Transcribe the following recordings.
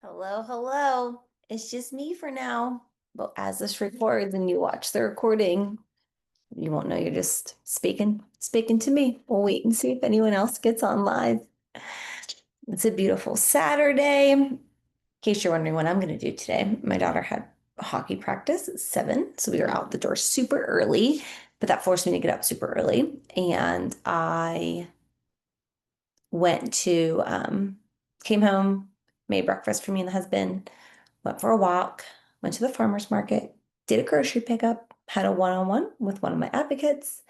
Hello, hello. It's just me for now. But as this records and you watch the recording, you won't know you're just speaking to me. We'll wait and see if anyone else gets on live. It's a beautiful Saturday. In case you're wondering what I'm going to do today, my daughter had hockey practice at 7, so we were out the door super early, but that forced me to get up super early. And I went to came home, made breakfast for me and the husband, went for a walk, went to the farmer's market, did a grocery pickup, had a one-on-one with one of my advocates,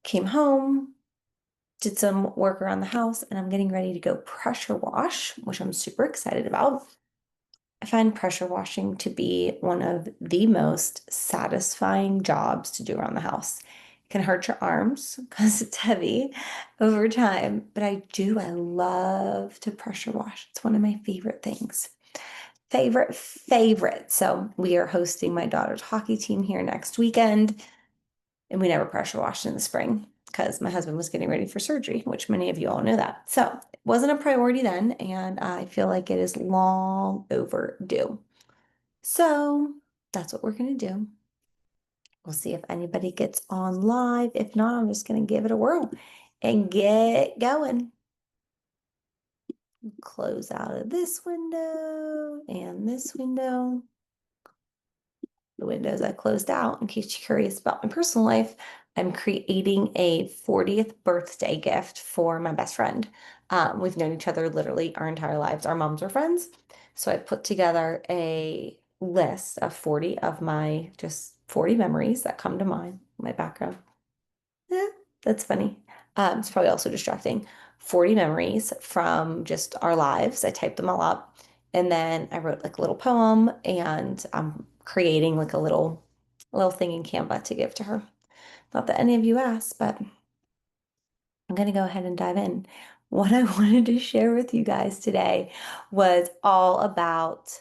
came home, did some work around the house, and I'm getting ready to go pressure wash, which I'm super excited about. I find pressure washing to be one of the most satisfying jobs to do around the house. It can hurt your arms because it's heavy over time, but I love to pressure wash. It's one of my favorite things. Favorite. So we are hosting my daughter's hockey team here next weekend, and we never pressure washed in the spring because my husband was getting ready for surgery, which many of you all know that. So it wasn't a priority then, and I feel like it is long overdue. So that's what we're gonna do. We'll see if anybody gets on live. If not, I'm just gonna give it a whirl and get going. Close out of this window and this window. The windows I closed out. In case you're curious about my personal life, I'm creating a 40th birthday gift for my best friend. We've known each other literally our entire lives. Our moms are friends. So I put together a list of 40 of my just 40 memories that come to mind, my background. Yeah, that's funny. It's probably also distracting. 40 memories from just our lives. I typed them all up. And then I wrote like a little poem and I'm creating like a little thing in Canva to give to her. Not that any of you asked, but I'm going to go ahead and dive in. What I wanted to share with you guys today was all about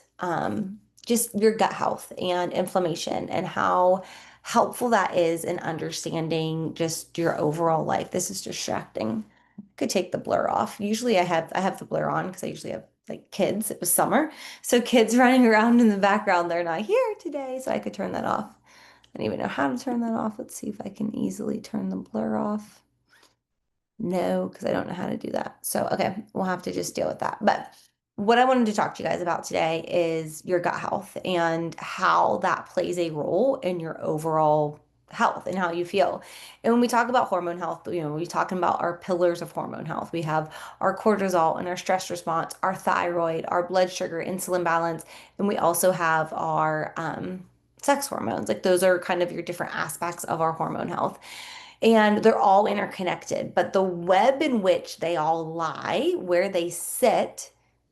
just your gut health and inflammation and how helpful that is in understanding just your overall life. This is distracting. Could take the blur off. Usually I have the blur on because I usually have like kids. It was summer. So kids running around in the background, they're not here today, so I could turn that off. I don't even know how to turn that off. Let's see if I can easily turn the blur off. No, because I don't know how to do that. So, okay, we'll have to just deal with that. But what I wanted to talk to you guys about today is your gut health and how that plays a role in your overall health and how you feel. And when we talk about hormone health, we're talking about our pillars of hormone health. We have our cortisol and our stress response, our thyroid, our blood sugar, insulin balance, and we also have our sex hormones. Like those are kind of your different aspects of our hormone health. And they're all interconnected, but the web in which they all lie, where they sit,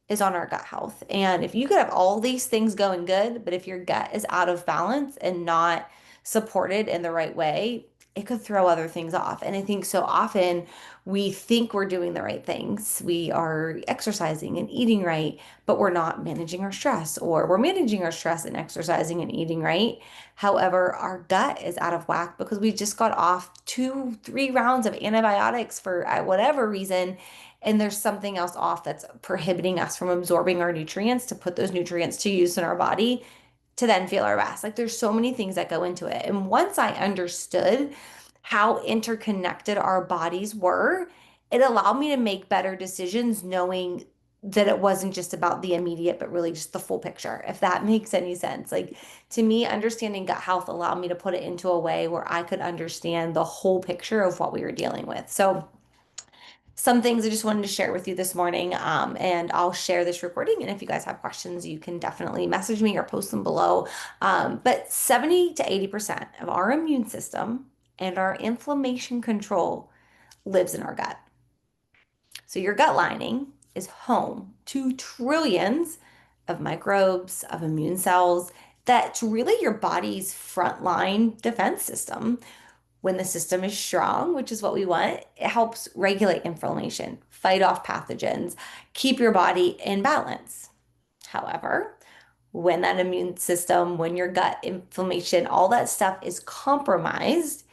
is on our gut health. And if you could have all these things going good, but if your gut is out of balance and not supported in the right way, it could throw other things off. And I think so often we think we're doing the right things. We are exercising and eating right, but we're not managing our stress, or we're managing our stress and exercising and eating right. However, our gut is out of whack because we just got off 2, 3 rounds of antibiotics for whatever reason. And there's something else off that's prohibiting us from absorbing our nutrients to put those nutrients to use in our body to then feel our best. Like there's so many things that go into it. And once I understood how interconnected our bodies were, it allowed me to make better decisions knowing that it wasn't just about the immediate, but really just the full picture, if that makes any sense. Like to me, understanding gut health allowed me to put it into a way where I could understand the whole picture of what we were dealing with. So some things I just wanted to share with you this morning. And I'll share this recording. And if you guys have questions, you can definitely message me or post them below. But 70 to 80% of our immune system and our inflammation control lives in our gut. So your gut lining is home to trillions of microbes, of immune cells. That's really your body's frontline defense system. When the system is strong, which is what we want, it helps regulate inflammation, fight off pathogens, keep your body in balance. However, when that immune system, when your gut inflammation, all that stuff is compromised,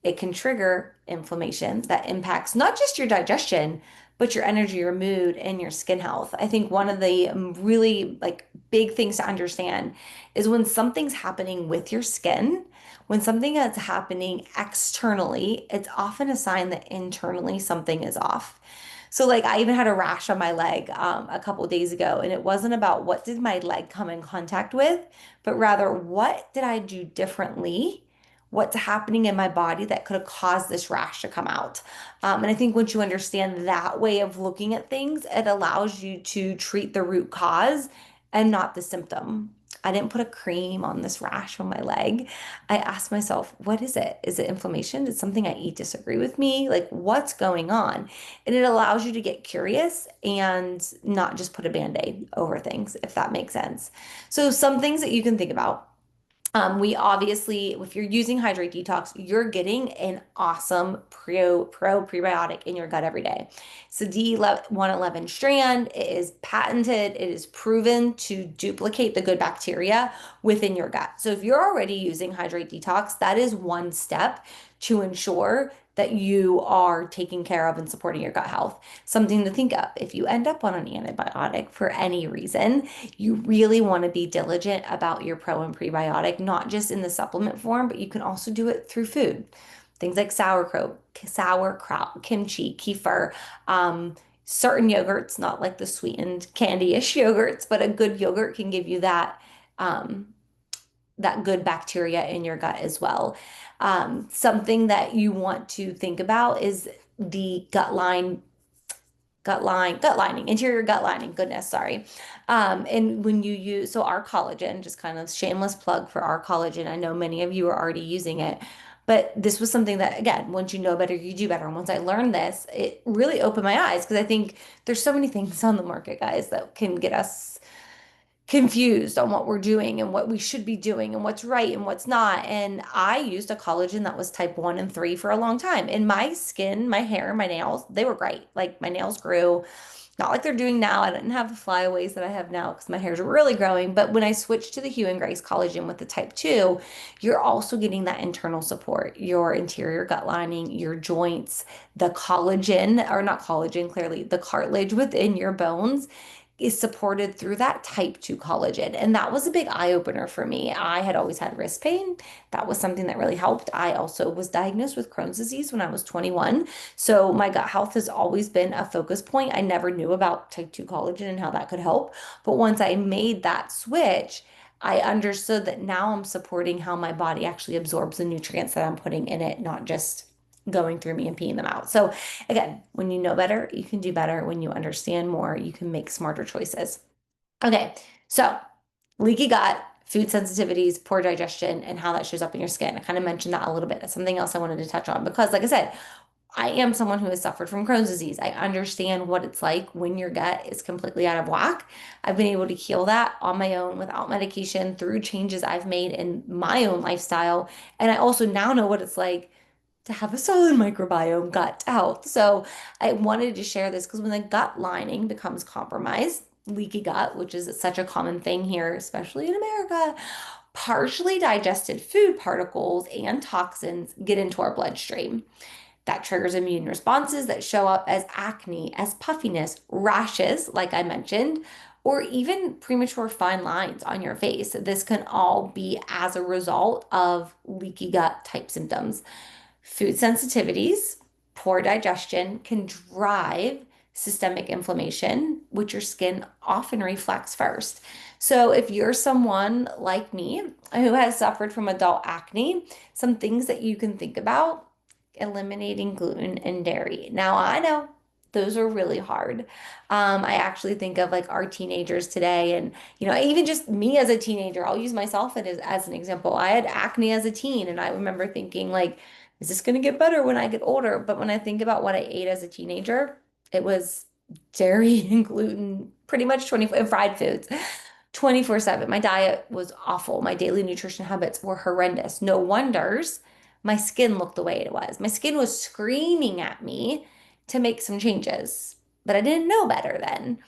it can trigger inflammation that impacts not just your digestion, but your energy, your mood, and your skin health. I think one of the really like big things to understand is when something's happening with your skin, when something is happening externally, it's often a sign that internally something is off. So like I even had a rash on my leg a couple days ago, and it wasn't about what did my leg come in contact with, but rather what did I do differently? What's happening in my body that could have caused this rash to come out? And I think once you understand that way of looking at things, it allows you to treat the root cause and not the symptom. I didn't put a cream on this rash on my leg. I asked myself, what is it? Is it inflammation? Did something I eat disagree with me? Like, what's going on? And it allows you to get curious and not just put a band-aid over things, if that makes sense. So, some things that you can think about. We obviously, if you're using Hydrate Detox, you're getting an awesome prebiotic in your gut every day. So D111 strand, it is patented, it is proven to duplicate the good bacteria within your gut. So if you're already using Hydrate Detox, that is one step to ensure that you are taking care of and supporting your gut health. Something to think of. If you end up on an antibiotic for any reason, you really want to be diligent about your pro and prebiotic, not just in the supplement form, but you can also do it through food. Things like sauerkraut, kimchi, kefir, certain yogurts, not like the sweetened candy-ish yogurts, but a good yogurt can give you um, that good bacteria in your gut as well. Something that you want to think about is the gut lining, interior gut lining. Goodness, sorry. And when you use, so our collagen, just kind of shameless plug for our collagen. I know many of you are already using it, but this was something that, again, once you know better, you do better. And once I learned this, it really opened my eyes because I think there's so many things on the market, guys, that can get us confused on what we're doing and what we should be doing and what's right and what's not. And I used a collagen that was type 1 and 3 for a long time. And my skin, my hair, my nails, they were great. Like my nails grew, not like they're doing now. I didn't have the flyaways that I have now because my hair's really growing. But when I switched to the Hue and Grace collagen with the type 2, you're also getting that internal support, your interior gut lining, your joints, the collagen, or not collagen, clearly, the cartilage within your bones is supported through that type 2 collagen. And that was a big eye opener for me. I had always had wrist pain. That was something that really helped. I also was diagnosed with Crohn's disease when I was 21. So my gut health has always been a focus point. I never knew about type 2 collagen and how that could help. But once I made that switch, I understood that now I'm supporting how my body actually absorbs the nutrients that I'm putting in it, not just going through me and peeing them out. So again, when you know better, you can do better. When you understand more, you can make smarter choices. Okay, so leaky gut, food sensitivities, poor digestion, and how that shows up in your skin. I kind of mentioned that a little bit. That's something else I wanted to touch on because, like I said, I am someone who has suffered from Crohn's disease. I understand what it's like when your gut is completely out of whack. I've been able to heal that on my own without medication through changes I've made in my own lifestyle. And I also now know what it's like to have a solid microbiome gut health. So I wanted to share this because when the gut lining becomes compromised, leaky gut, which is such a common thing here, especially in America, partially digested food particles and toxins get into our bloodstream. That triggers immune responses that show up as acne, as puffiness, rashes, like I mentioned, or even premature fine lines on your face. This can all be as a result of leaky gut type symptoms. Food sensitivities, poor digestion can drive systemic inflammation, which your skin often reflects first. So, if you're someone like me who has suffered from adult acne, some things that you can think about eliminating gluten and dairy. Now, I know those are really hard. I actually think of like our teenagers today, and even just me as a teenager, I'll use myself as an example. I had acne as a teen, and I remember thinking, like, is this going to get better when I get older? But when I think about what I ate as a teenager, it was dairy and gluten, pretty much 24 and fried foods. 24/7. My diet was awful. My daily nutrition habits were horrendous. No wonders my skin looked the way it was. My skin was screaming at me to make some changes, but I didn't know better then.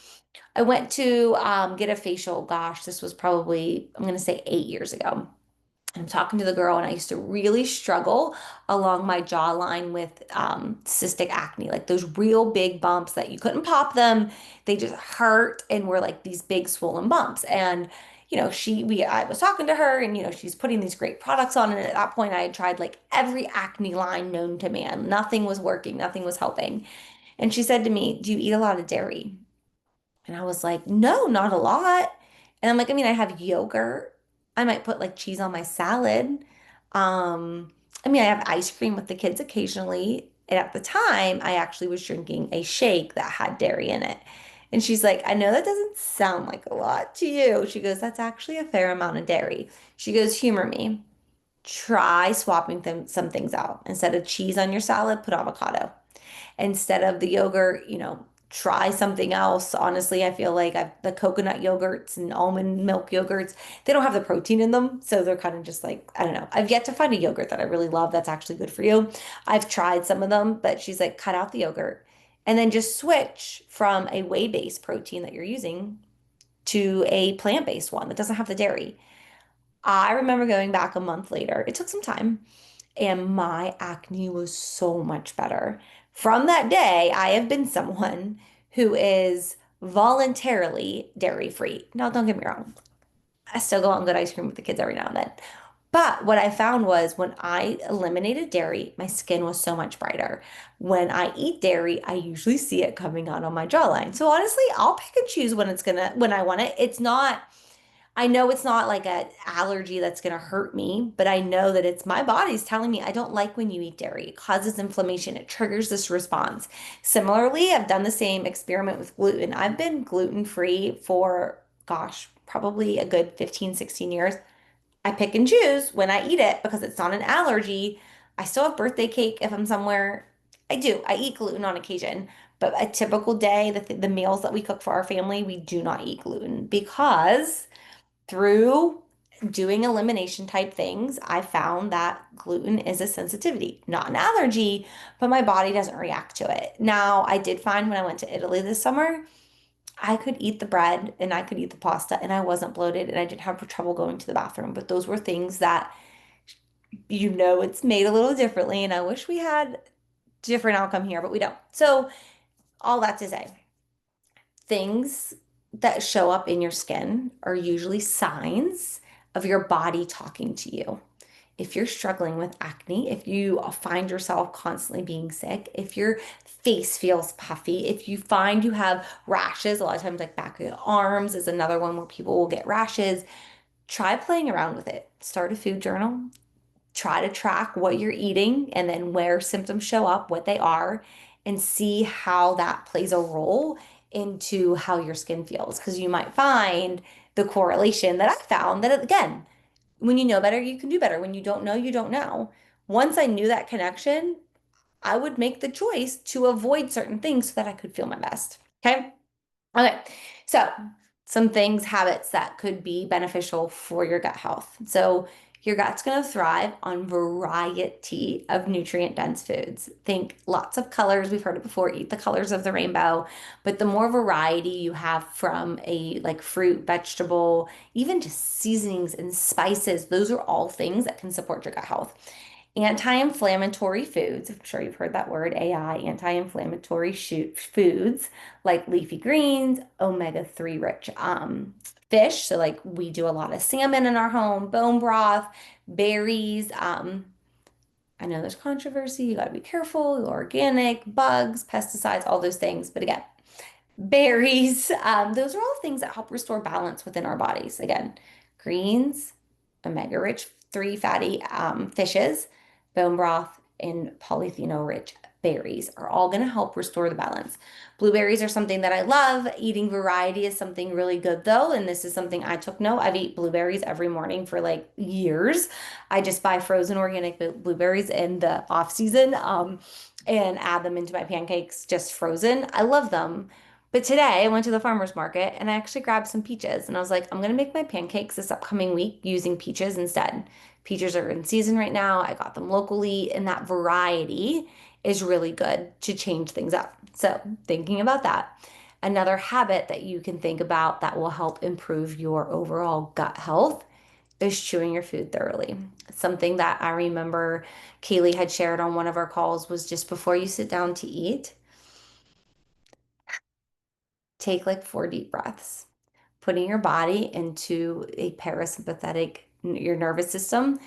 I went to get a facial. Gosh, this was probably, I'm going to say 8 years ago. I'm talking to the girl, and I used to really struggle along my jawline with cystic acne, like those real big bumps that you couldn't pop them. They just hurt and were like these big swollen bumps. And I was talking to her, and she's putting these great products on. And at that point, I had tried like every acne line known to man. Nothing was working, nothing was helping. And she said to me, "Do you eat a lot of dairy?" And I was like, "No, not a lot." And I'm like, I have yogurt. I might put like cheese on my salad. I have ice cream with the kids occasionally. And at the time, I actually was drinking a shake that had dairy in it. And she's like, "I know that doesn't sound like a lot to you." She goes, "That's actually a fair amount of dairy." She goes, "Humor me. Try swapping some things out. Instead of cheese on your salad, put avocado. Instead of the yogurt, try something else." Honestly, I feel like the coconut yogurts and almond milk yogurts, they don't have the protein in them. So they're kind of just like, I don't know. I've yet to find a yogurt that I really love that's actually good for you. I've tried some of them, but she's like, cut out the yogurt and then just switch from a whey-based protein that you're using to a plant-based one that doesn't have the dairy. I remember going back a month later. It took some time, and my acne was so much better. From that day, I have been someone who is voluntarily dairy free. Now, don't get me wrong, I still go out and get ice cream with the kids every now and then. But what I found was when I eliminated dairy, my skin was so much brighter. When I eat dairy, I usually see it coming out on my jawline. So honestly, I'll pick and choose when I want it. I know it's not like an allergy that's going to hurt me, but I know that it's my body's telling me I don't like when you eat dairy. It causes inflammation. It triggers this response. Similarly, I've done the same experiment with gluten. I've been gluten-free for, gosh, probably a good 15, 16 years. I pick and choose when I eat it because it's not an allergy. I still have birthday cake if I'm somewhere. I do. I eat gluten on occasion, but a typical day, the meals that we cook for our family, we do not eat gluten because through doing elimination type things, I found that gluten is a sensitivity, not an allergy, but my body doesn't react to it. Now, I did find when I went to Italy this summer, I could eat the bread and I could eat the pasta and I wasn't bloated and I didn't have trouble going to the bathroom. But those were things that it's made a little differently. And I wish we had different outcome here, but we don't. So, all that to say, things that show up in your skin are usually signs of your body talking to you. If you're struggling with acne, if you find yourself constantly being sick, if your face feels puffy, if you find you have rashes, a lot of times like back of the arms is another one where people will get rashes, try playing around with it. Start a food journal, try to track what you're eating and then where symptoms show up, what they are, and see how that plays a role into how your skin feels. Because you might find the correlation that I found that, again, when you know better, you can do better. When you don't know, you don't know. Once I knew that connection, I would make the choice to avoid certain things so that I could feel my best. Okay. Okay, so some things, habits that could be beneficial for your gut health. So your gut's going to thrive on variety of nutrient-dense foods. Think lots of colors. We've heard it before, eat the colors of the rainbow. But the more variety you have from a like fruit, vegetable, even just seasonings and spices, those are all things that can support your gut health. Anti-inflammatory foods, I'm sure you've heard that word, AI, anti-inflammatory foods like leafy greens, omega-3 rich fish. So like we do a lot of salmon in our home, bone broth, berries. I know there's controversy. You got to be careful, organic, bugs, pesticides, all those things. But again, berries, those are all things that help restore balance within our bodies. Again, greens, omega-rich, three fatty fishes, bone broth, and polyphenol-rich berries are all going to help restore the balance. Blueberries are something that I love. Eating variety is something really good though, and this is something I took note. I've eaten blueberries every morning for like years. I just buy frozen organic blueberries in the off season, and add them into my pancakes just frozen. I love them. But today I went to the farmer's market and I actually grabbed some peaches and I was like, I'm gonna make my pancakes this upcoming week using peaches instead. Peaches are in season right now. I got them locally, and that variety is really good to change things up. So, thinking about that. Another habit that you can think about that will help improve your overall gut health is chewing your food thoroughly. Something that I remember Kaylee had shared on one of our calls was just before you sit down to eat, take like 4 deep breaths, putting your body into a parasympathetic, your nervous system,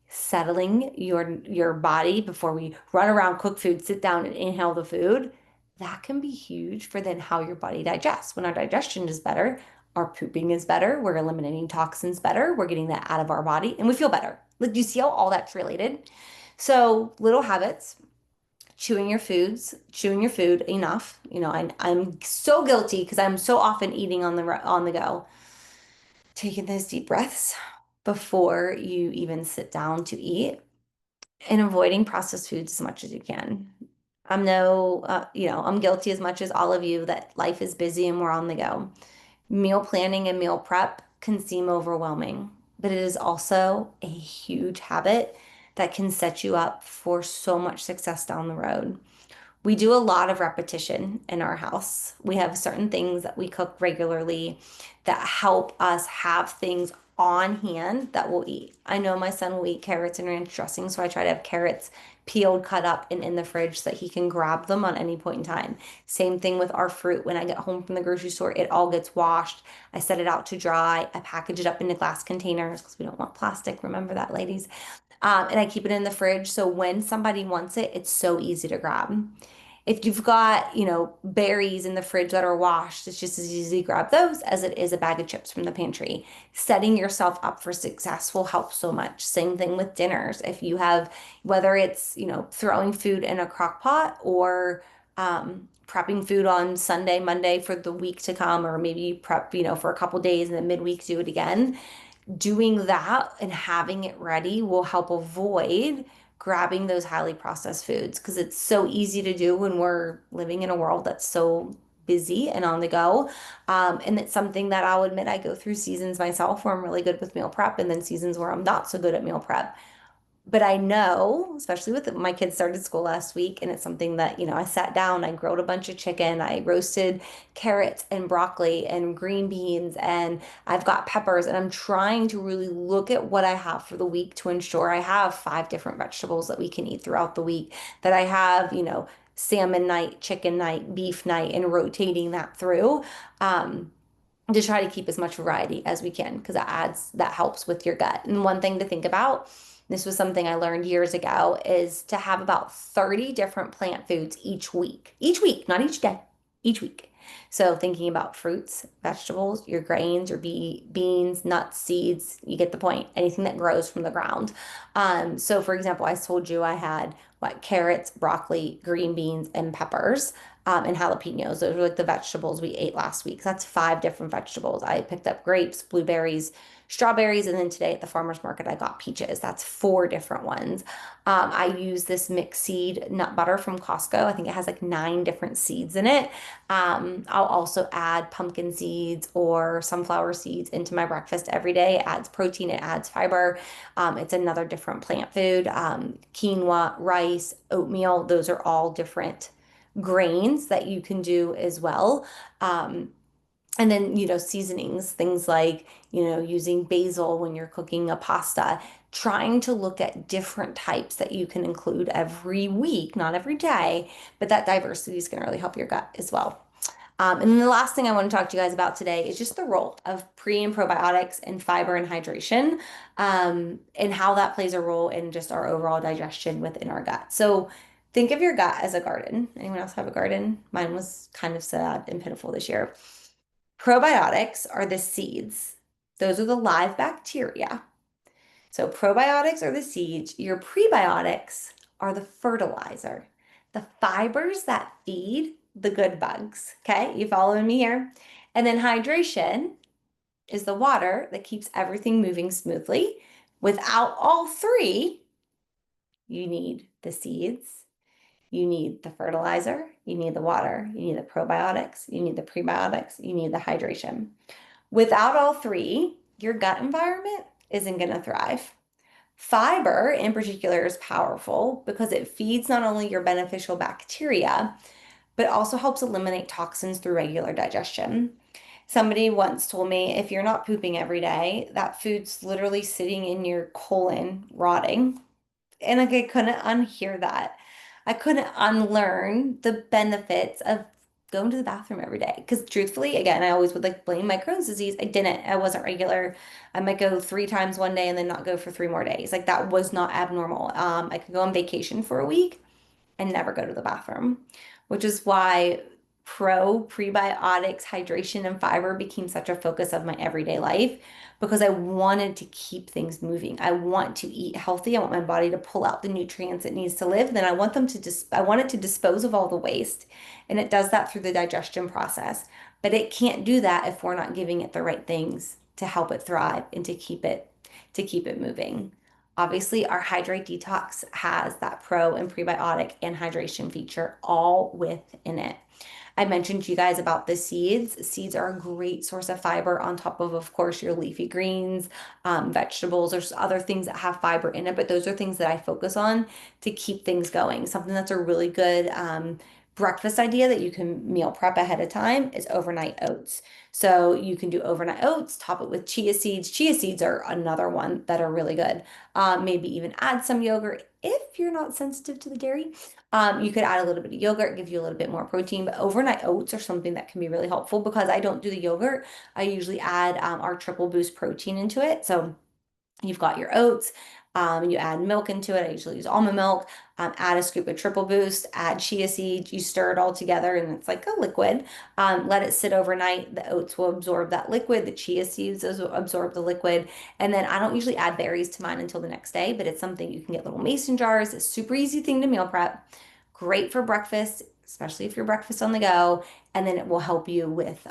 settling your body before we run around, cook food, sit down and inhale the food. That can be huge for then how your body digests. When our digestion is better, our pooping is better, we're eliminating toxins better, we're getting that out of our body, and we feel better. Like, do you see how all that's related? So, little habits, chewing your food enough. I'm so guilty because I'm so often eating on the go. Taking those deep breaths before you even sit down to eat and avoiding processed foods as much as you can. I'm no, I'm guilty as much as all of you that life is busy and we're on the go. Meal planning and meal prep can seem overwhelming, but it is also a huge habit that can set you up for so much success down the road. We do a lot of repetition in our house. We have certain things that we cook regularly that help us have things on hand that we'll eat. I know my son will eat carrots and ranch dressing, so I try to have carrots peeled, cut up, and in the fridge so that he can grab them on any point in time. Same thing with our fruit. When I get home from the grocery store, it all gets washed. I set it out to dry. I package it up into glass containers because we don't want plastic. Remember that, ladies. And I keep it in the fridge so when somebody wants it, it's so easy to grab. If you've got, berries in the fridge that are washed, it's just as easy to grab those as it is a bag of chips from the pantry. Setting yourself up for success will help so much. Same thing with dinners. If you have, whether it's, throwing food in a crock pot or prepping food on Sunday, Monday for the week to come, or maybe you prep, for a couple days and then midweek do it again, doing that and having it ready will help avoid grabbing those highly processed foods because it's so easy to do when we're living in a world that's so busy and on the go. And it's something that I'll admit I go through seasons myself where I'm really good with meal prep and then seasons where I'm not so good at meal prep. But I know, especially with my kids started school last week, and it's something that, I sat down, I grilled a bunch of chicken, I roasted carrots and broccoli and green beans, and I've got peppers, and I'm trying to really look at what I have for the week to ensure I have 5 different vegetables that we can eat throughout the week, that I have, salmon night, chicken night, beef night, and rotating that through. To try to keep as much variety as we can because that helps with your gut. And one thing to think about, this was something I learned years ago, is to have about 30 different plant foods each week, not each day, each week. So thinking about fruits, vegetables, your grains, your beans, nuts, seeds, you get the point. Anything that grows from the ground. So for example, I told you I had carrots, broccoli, green beans, and peppers and jalapenos. Those were like the vegetables we ate last week. That's 5 different vegetables. I picked up grapes, blueberries, strawberries, and then today at the farmer's market, I got peaches. That's 4 different ones. I use this mixed seed nut butter from Costco. I think it has like 9 different seeds in it. I'll also add pumpkin seeds or sunflower seeds into my breakfast every day. It adds protein, it adds fiber. It's another different plant food. Quinoa, rice, oatmeal, those are all different grains that you can do as well. And then, seasonings, things like, using basil when you're cooking a pasta, trying to look at different types that you can include every week, not every day, but that diversity is going to really help your gut as well. And then the last thing I want to talk to you guys about today is just the role of pre and probiotics and fiber and hydration, and how that plays a role in just our overall digestion within our gut. So think of your gut as a garden. Anyone else have a garden? Mine was kind of sad and pitiful this year. Probiotics are the seeds. Those are the live bacteria. So probiotics are the seeds. Your prebiotics are the fertilizer, the fibers that feed the good bugs. Okay, you following me here? And then hydration is the water that keeps everything moving smoothly. Without all three, you need the seeds, you need the fertilizer, you need the water, you need the probiotics, you need the prebiotics, you need the hydration. Without all three, your gut environment isn't going to thrive. Fiber in particular is powerful because it feeds not only your beneficial bacteria, but also helps eliminate toxins through regular digestion. Somebody once told me if you're not pooping every day, that food's literally sitting in your colon rotting. And like I couldn't unhear that. I couldn't unlearn the benefits of going to the bathroom every day. Because truthfully, again, I always would like blame my Crohn's disease. I didn't. I wasn't regular. I might go 3 times one day and then not go for 3 more days. Like that was not abnormal. I could go on vacation for a week and never go to the bathroom, which is why prebiotics, hydration, and fiber became such a focus of my everyday life because I wanted to keep things moving. I want to eat healthy. I want my body to pull out the nutrients it needs to live. Then I want them to I want it to dispose of all the waste. And it does that through the digestion process. But it can't do that if we're not giving it the right things to help it thrive and to keep it moving. Obviously, our Hydrate Detox has that pro and prebiotic and hydration feature all within it. I mentioned to you guys about the seeds. Seeds are a great source of fiber on top of course, your leafy greens, vegetables. There's other things that have fiber in it, but those are things that I focus on to keep things going. Something that's a really good breakfast idea that you can meal prep ahead of time is overnight oats. So you can do overnight oats, top it with chia seeds. Chia seeds are another one that are really good. Maybe even add some yogurt if you're not sensitive to the dairy. You could add a little bit of yogurt, give you a little bit more protein, but overnight oats are something that can be really helpful because I don't do the yogurt. I usually add our triple boost protein into it. So you've got your oats, you add milk into it. I usually use almond milk. Add a scoop of triple boost, add chia seeds, you stir it all together and it's like a liquid. Let it sit overnight. The oats will absorb that liquid, the chia seeds will absorb the liquid. And then I don't usually add berries to mine until the next day, but it's something you can get little mason jars. It's a super easy thing to meal prep. Great for breakfast, especially if you're breakfast on the go. And then it will help you with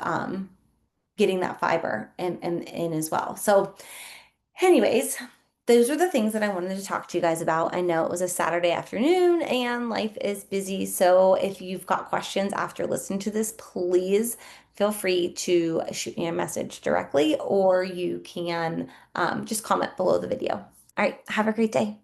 getting that fiber in as well. So anyways, those are the things that I wanted to talk to you guys about. I know it was a Saturday afternoon and life is busy. So if you've got questions after listening to this, please feel free to shoot me a message directly or you can just comment below the video. All right, have a great day.